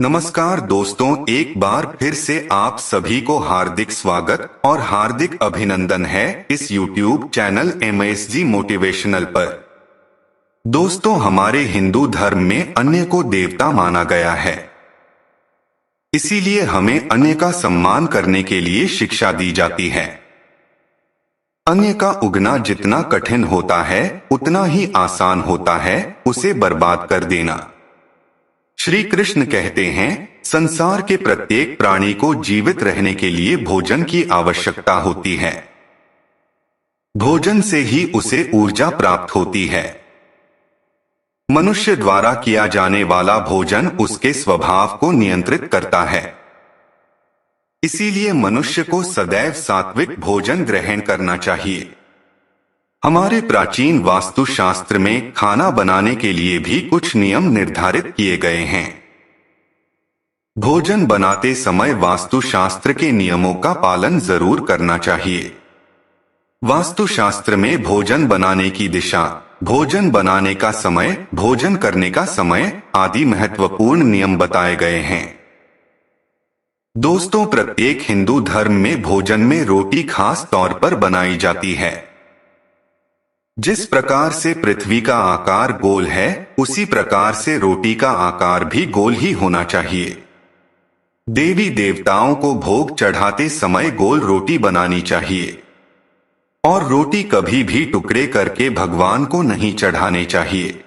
नमस्कार दोस्तों, एक बार फिर से आप सभी को हार्दिक स्वागत और हार्दिक अभिनंदन है इस YouTube चैनल MSG मोटिवेशनल पर। दोस्तों, हमारे हिंदू धर्म में अन्य को देवता माना गया है, इसीलिए हमें अन्य का सम्मान करने के लिए शिक्षा दी जाती है। अन्य का उगना जितना कठिन होता है उतना ही आसान होता है उसे बर्बाद कर देना। श्री कृष्ण कहते हैं, संसार के प्रत्येक प्राणी को जीवित रहने के लिए भोजन की आवश्यकता होती है। भोजन से ही उसे ऊर्जा प्राप्त होती है। मनुष्य द्वारा किया जाने वाला भोजन उसके स्वभाव को नियंत्रित करता है। इसीलिए मनुष्य को सदैव सात्विक भोजन ग्रहण करना चाहिए। हमारे प्राचीन वास्तुशास्त्र में खाना बनाने के लिए भी कुछ नियम निर्धारित किए गए हैं। भोजन बनाते समय वास्तुशास्त्र के नियमों का पालन जरूर करना चाहिए। वास्तुशास्त्र में भोजन बनाने की दिशा, भोजन बनाने का समय, भोजन करने का समय आदि महत्वपूर्ण नियम बताए गए हैं। दोस्तों, प्रत्येक हिंदू धर्म में भोजन में रोटी खास तौर पर बनाई जाती है। जिस प्रकार से पृथ्वी का आकार गोल है, उसी प्रकार से रोटी का आकार भी गोल ही होना चाहिए। देवी देवताओं को भोग चढ़ाते समय गोल रोटी बनानी चाहिए और रोटी कभी भी टुकड़े करके भगवान को नहीं चढ़ाने चाहिए।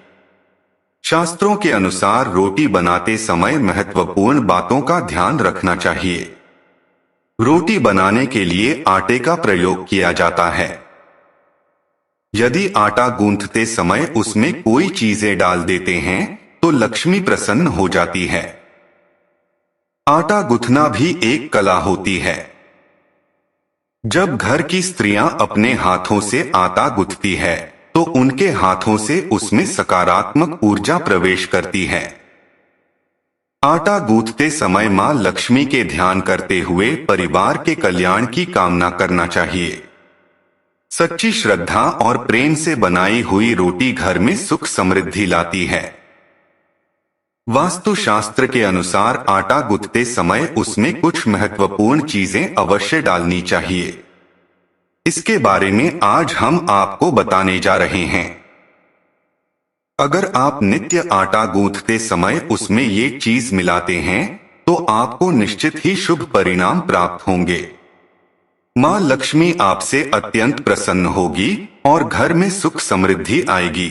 शास्त्रों के अनुसार रोटी बनाते समय महत्वपूर्ण बातों का ध्यान रखना चाहिए। रोटी बनाने के लिए आटे का प्रयोग किया जाता है। यदि आटा गूंथते समय उसमें कोई चीजें डाल देते हैं तो लक्ष्मी प्रसन्न हो जाती है। आटा गूंथना भी एक कला होती है। जब घर की स्त्रियां अपने हाथों से आटा गूंथती है तो उनके हाथों से उसमें सकारात्मक ऊर्जा प्रवेश करती है। आटा गूंथते समय मां लक्ष्मी के ध्यान करते हुए परिवार के कल्याण की कामना करना चाहिए। सच्ची श्रद्धा और प्रेम से बनाई हुई रोटी घर में सुख समृद्धि लाती है। वास्तुशास्त्र के अनुसार आटा गूंथते समय उसमें कुछ महत्वपूर्ण चीजें अवश्य डालनी चाहिए। इसके बारे में आज हम आपको बताने जा रहे हैं। अगर आप नित्य आटा गूंथते समय उसमें ये चीज मिलाते हैं तो आपको निश्चित ही शुभ परिणाम प्राप्त होंगे। मां लक्ष्मी आपसे अत्यंत प्रसन्न होगी और घर में सुख समृद्धि आएगी।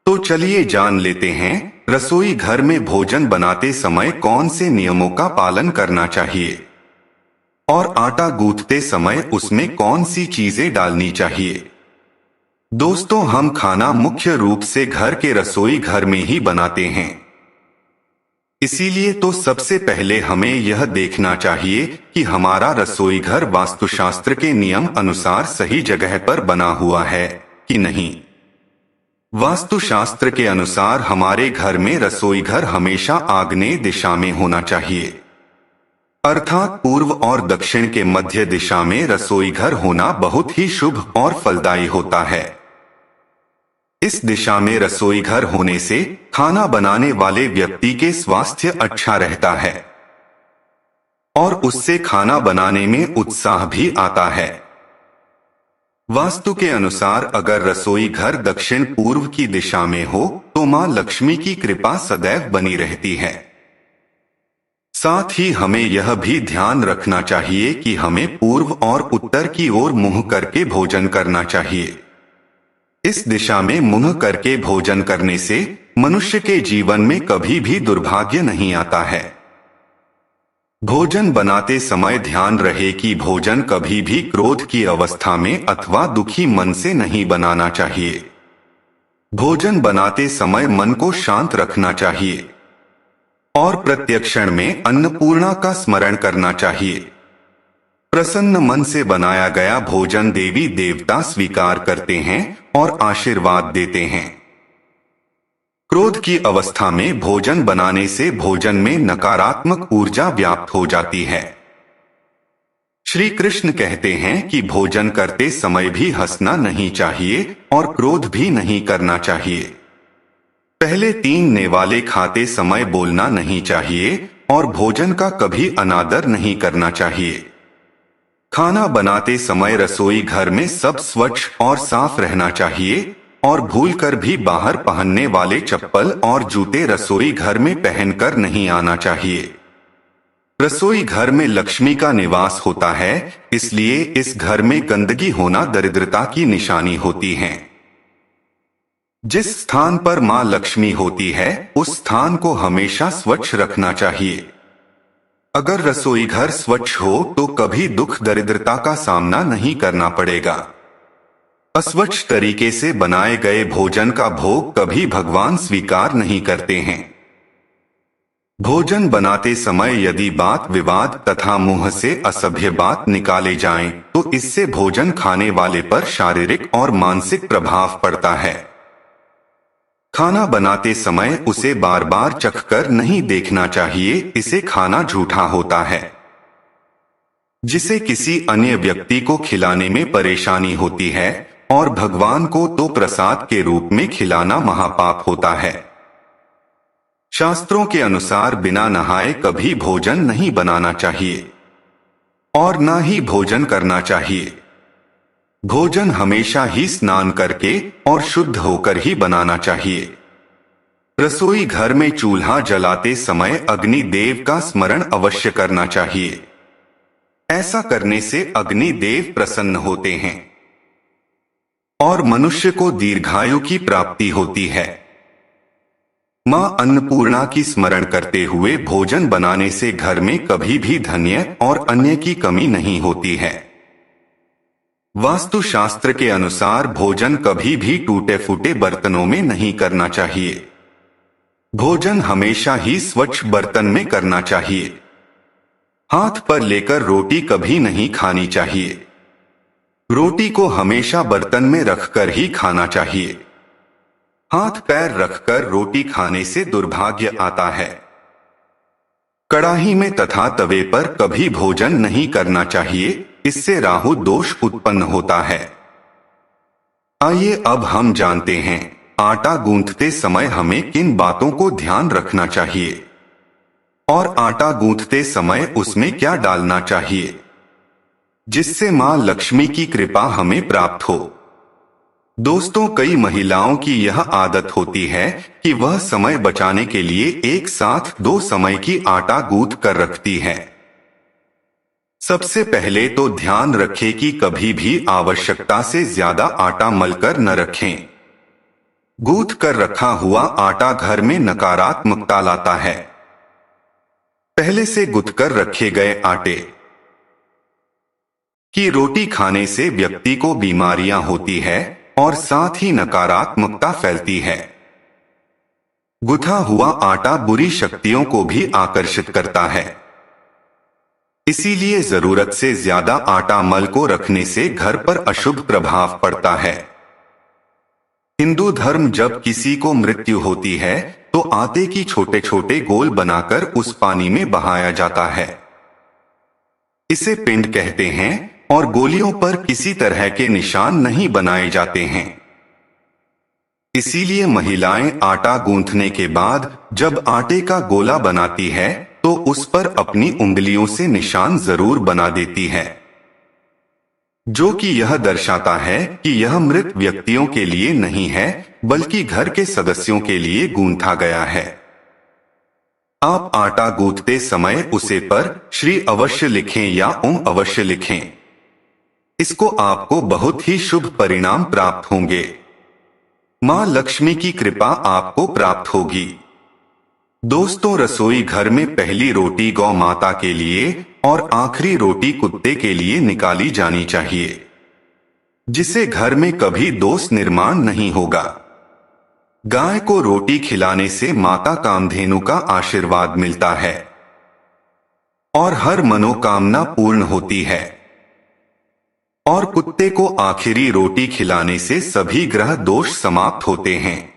तो चलिए जान लेते हैं, रसोई घर में भोजन बनाते समय कौन से नियमों का पालन करना चाहिए और आटा गूंथते समय उसमें कौन सी चीजें डालनी चाहिए। दोस्तों, हम खाना मुख्य रूप से घर के रसोई घर में ही बनाते हैं। इसीलिए तो सबसे पहले हमें यह देखना चाहिए कि हमारा रसोई घर वास्तुशास्त्र के नियम अनुसार सही जगह पर बना हुआ है कि नहीं। वास्तुशास्त्र के अनुसार हमारे घर में रसोई घर हमेशा आग्नेय दिशा में होना चाहिए, अर्थात पूर्व और दक्षिण के मध्य दिशा में रसोई घर होना बहुत ही शुभ और फलदायी होता है। इस दिशा में रसोई घर होने से खाना बनाने वाले व्यक्ति के स्वास्थ्य अच्छा रहता है और उससे खाना बनाने में उत्साह भी आता है। वास्तु के अनुसार अगर रसोई घर दक्षिण पूर्व की दिशा में हो तो मां लक्ष्मी की कृपा सदैव बनी रहती है। साथ ही हमें यह भी ध्यान रखना चाहिए कि हमें पूर्व और उत्तर की ओर मुंह करके भोजन करना चाहिए। इस दिशा में मुंह करके भोजन करने से मनुष्य के जीवन में कभी भी दुर्भाग्य नहीं आता है। भोजन बनाते समय ध्यान रहे कि भोजन कभी भी क्रोध की अवस्था में अथवा दुखी मन से नहीं बनाना चाहिए। भोजन बनाते समय मन को शांत रखना चाहिए और प्रत्यक्षण में अन्नपूर्णा का स्मरण करना चाहिए। प्रसन्न मन से बनाया गया भोजन देवी देवता स्वीकार करते हैं और आशीर्वाद देते हैं। क्रोध की अवस्था में भोजन बनाने से भोजन में नकारात्मक ऊर्जा व्याप्त हो जाती है। श्री कृष्ण कहते हैं कि भोजन करते समय भी हंसना नहीं चाहिए और क्रोध भी नहीं करना चाहिए। पहले 3 नेवाले खाते समय बोलना नहीं चाहिए और भोजन का कभी अनादर नहीं करना चाहिए। खाना बनाते समय रसोई घर में सब स्वच्छ और साफ रहना चाहिए और भूलकर भी बाहर पहनने वाले चप्पल और जूते रसोई घर में पहनकर नहीं आना चाहिए। रसोई घर में लक्ष्मी का निवास होता है, इसलिए इस घर में गंदगी होना दरिद्रता की निशानी होती है। जिस स्थान पर मां लक्ष्मी होती है उस स्थान को हमेशा स्वच्छ रखना चाहिए। अगर रसोई घर स्वच्छ हो तो कभी दुख दरिद्रता का सामना नहीं करना पड़ेगा। अस्वच्छ तरीके से बनाए गए भोजन का भोग कभी भगवान स्वीकार नहीं करते हैं। भोजन बनाते समय यदि बात विवाद तथा मुंह से असभ्य बात निकाले जाएं, तो इससे भोजन खाने वाले पर शारीरिक और मानसिक प्रभाव पड़ता है। खाना बनाते समय उसे बार बार चखकर नहीं देखना चाहिए, इसे खाना झूठा होता है, जिसे किसी अन्य व्यक्ति को खिलाने में परेशानी होती है और भगवान को तो प्रसाद के रूप में खिलाना महापाप होता है। शास्त्रों के अनुसार बिना नहाए कभी भोजन नहीं बनाना चाहिए और ना ही भोजन करना चाहिए। भोजन हमेशा ही स्नान करके और शुद्ध होकर ही बनाना चाहिए। रसोई घर में चूल्हा जलाते समय अग्नि देव का स्मरण अवश्य करना चाहिए। ऐसा करने से अग्नि देव प्रसन्न होते हैं और मनुष्य को दीर्घायु की प्राप्ति होती है। मां अन्नपूर्णा की स्मरण करते हुए भोजन बनाने से घर में कभी भी धान्य और अन्य की कमी नहीं होती है। वास्तुशास्त्र के अनुसार भोजन कभी भी टूटे फूटे बर्तनों में नहीं करना चाहिए। भोजन हमेशा ही स्वच्छ बर्तन में करना चाहिए। हाथ पर लेकर रोटी कभी नहीं खानी चाहिए। रोटी को हमेशा बर्तन में रखकर ही खाना चाहिए। हाथ पैर रखकर रोटी खाने से दुर्भाग्य आता है। कड़ाही में तथा तवे पर कभी भोजन नहीं करना चाहिए, इससे राहु दोष उत्पन्न होता है। आइए अब हम जानते हैं आटा गूंथते समय हमें किन बातों को ध्यान रखना चाहिए और आटा गूंथते समय उसमें क्या डालना चाहिए, जिससे मां लक्ष्मी की कृपा हमें प्राप्त हो। दोस्तों, कई महिलाओं की यह आदत होती है कि वह समय बचाने के लिए एक साथ 2 समय की आटा गूंथ कर रखती है। सबसे पहले तो ध्यान रखें कि कभी भी आवश्यकता से ज्यादा आटा मलकर न रखें। गूंथ कर रखा हुआ आटा घर में नकारात्मकता लाता है। पहले से गूंथ कर रखे गए आटे की रोटी खाने से व्यक्ति को बीमारियां होती है और साथ ही नकारात्मकता फैलती है। गुथा हुआ आटा बुरी शक्तियों को भी आकर्षित करता है। इसीलिए जरूरत से ज्यादा आटा मल को रखने से घर पर अशुभ प्रभाव पड़ता है। हिंदू धर्म जब किसी को मृत्यु होती है तो आटे की छोटे छोटे गोल बनाकर उस पानी में बहाया जाता है। इसे पिंड कहते हैं और गोलियों पर किसी तरह के निशान नहीं बनाए जाते हैं। इसीलिए महिलाएं आटा गूंथने के बाद जब आटे का गोला बनाती है तो उस पर अपनी उंगलियों से निशान जरूर बना देती है, जो कि यह दर्शाता है कि यह मृत व्यक्तियों के लिए नहीं है बल्कि घर के सदस्यों के लिए गूंथा गया है। आप आटा गूंथते समय उसे पर श्री अवश्य लिखें या ओम अवश्य लिखें। इसको आपको बहुत ही शुभ परिणाम प्राप्त होंगे। मां लक्ष्मी की कृपा आपको प्राप्त होगी। दोस्तों, रसोई घर में पहली रोटी गौ माता के लिए और आखिरी रोटी कुत्ते के लिए निकाली जानी चाहिए, जिससे घर में कभी दोष निर्माण नहीं होगा। गाय को रोटी खिलाने से माता कामधेनु का आशीर्वाद मिलता है और हर मनोकामना पूर्ण होती है। और कुत्ते को आखिरी रोटी खिलाने से सभी ग्रह दोष समाप्त होते हैं।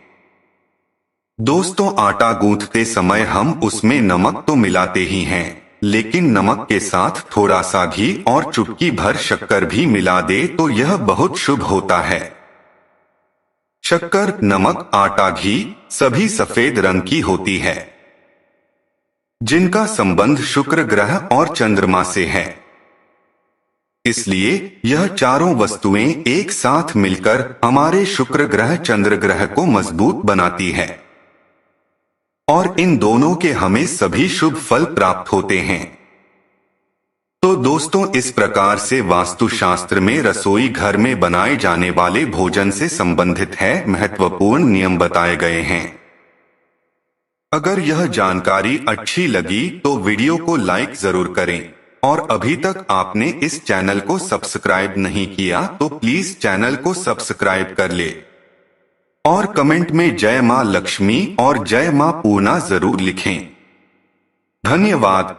दोस्तों, आटा गूंथते समय हम उसमें नमक तो मिलाते ही हैं, लेकिन नमक के साथ थोड़ा सा घी और चुटकी भर शक्कर भी मिला दे तो यह बहुत शुभ होता है। शक्कर, नमक, आटा, घी सभी सफेद रंग की होती है, जिनका संबंध शुक्र ग्रह और चंद्रमा से है। इसलिए यह चारों वस्तुएं एक साथ मिलकर हमारे शुक्र ग्रह चंद्र ग्रह को मजबूत बनाती है और इन दोनों के हमें सभी शुभ फल प्राप्त होते हैं। तो दोस्तों, इस प्रकार से वास्तुशास्त्र में रसोई घर में बनाए जाने वाले भोजन से संबंधित है महत्वपूर्ण नियम बताए गए हैं। अगर यह जानकारी अच्छी लगी तो वीडियो को लाइक जरूर करें और अभी तक आपने इस चैनल को सब्सक्राइब नहीं किया तो प्लीज चैनल को सब्सक्राइब कर ले और कमेंट में जय मां लक्ष्मी और जय मां पूर्णा जरूर लिखें। धन्यवाद।